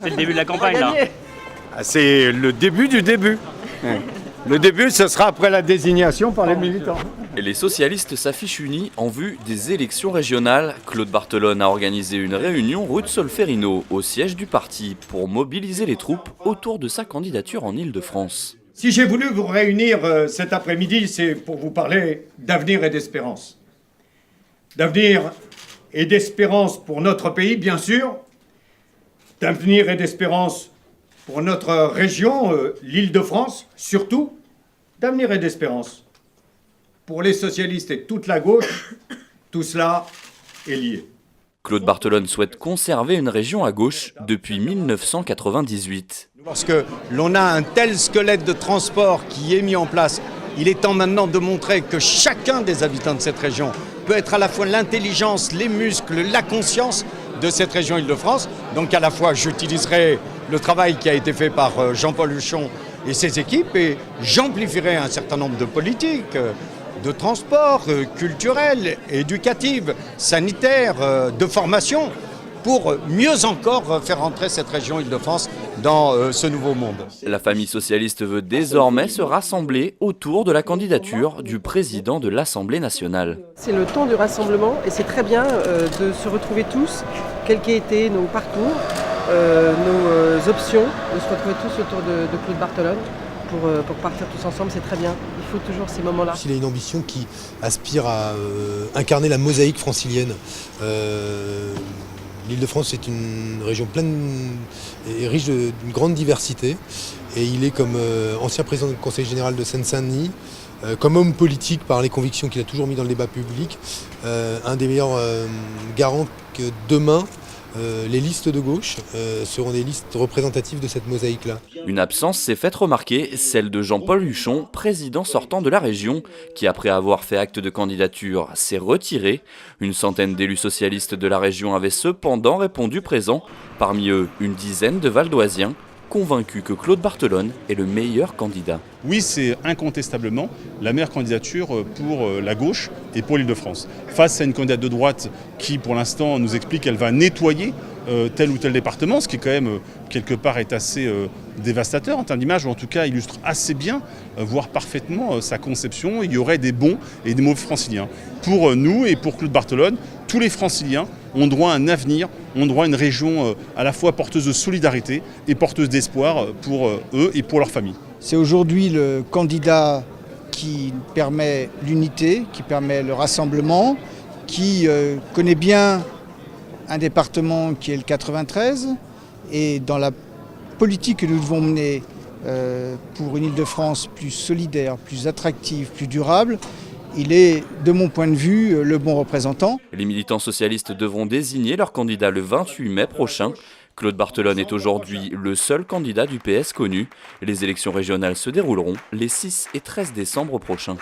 C'est le début de la campagne, là. C'est le début du début. Le début, ce sera après la désignation par les militants. Et les socialistes s'affichent unis en vue des élections régionales. Claude Barthelone a organisé une réunion rue de Solferino, au siège du parti, pour mobiliser les troupes autour de sa candidature en Île-de-France. Si j'ai voulu vous réunir cet après-midi, c'est pour vous parler d'avenir et d'espérance. D'avenir et d'espérance pour notre pays, bien sûr. D'avenir et d'espérance pour notre région, l'Île-de-France, surtout. D'avenir et d'espérance pour les socialistes et toute la gauche. Tout cela est lié. Claude Barthelone souhaite conserver une région à gauche depuis 1998. Lorsque l'on a un tel squelette de transport qui est mis en place, il est temps maintenant de montrer que chacun des habitants de cette région peut être à la fois l'intelligence, les muscles, la conscience de cette région Île-de-France. Donc à la fois j'utiliserai le travail qui a été fait par Jean-Paul Huchon et ses équipes et j'amplifierai un certain nombre de politiques de transport, culturelles, éducatives, sanitaires, de formation, pour mieux encore faire entrer cette région Île-de-France dans ce nouveau monde. La famille socialiste veut désormais se rassembler autour de la candidature du président de l'Assemblée nationale. C'est le temps du rassemblement et c'est très bien de se retrouver tous, quels qu'aient été nos parcours, nos options, de se retrouver tous autour de Claude Barthelone. Pour partir tous ensemble, c'est très bien. Il faut toujours ces moments-là. Il a une ambition qui aspire à incarner la mosaïque francilienne. L'Île-de-France est une région pleine et riche d'une grande diversité. Et il est comme ancien président du Conseil général de Seine-Saint-Denis, comme homme politique par les convictions qu'il a toujours mis dans le débat public, un des meilleurs garants que demain, les listes de gauche seront des listes représentatives de cette mosaïque-là. Une absence s'est faite remarquer, celle de Jean-Paul Huchon, président sortant de la région, qui après avoir fait acte de candidature s'est retiré. Une centaine d'élus socialistes de la région avaient cependant répondu présent, parmi eux une dizaine de Valdoisiens, convaincus que Claude Barthelone est le meilleur candidat. Oui, c'est incontestablement la meilleure candidature pour la gauche et pour l'Île-de-France. Face à une candidate de droite qui, pour l'instant, nous explique qu'elle va nettoyer tel ou tel département, ce qui, quand même, quelque part, est assez dévastateur en termes d'image, ou en tout cas illustre assez bien, voire parfaitement, sa conception. Il y aurait des bons et des mauvais franciliens. Pour nous et pour Claude Barthelone, tous les franciliens ont droit à un avenir, ont droit à une région à la fois porteuse de solidarité et porteuse d'espoir pour eux et pour leur famille. C'est aujourd'hui le candidat qui permet l'unité, qui permet le rassemblement, qui connaît bien un département qui est le 93. Et dans la politique que nous devons mener pour une Île-de-France plus solidaire, plus attractive, plus durable, il est, de mon point de vue, le bon représentant. Les militants socialistes devront désigner leur candidat le 28 mai prochain. Claude Barthelone est aujourd'hui le seul candidat du PS connu. Les élections régionales se dérouleront les 6 et 13 décembre prochains.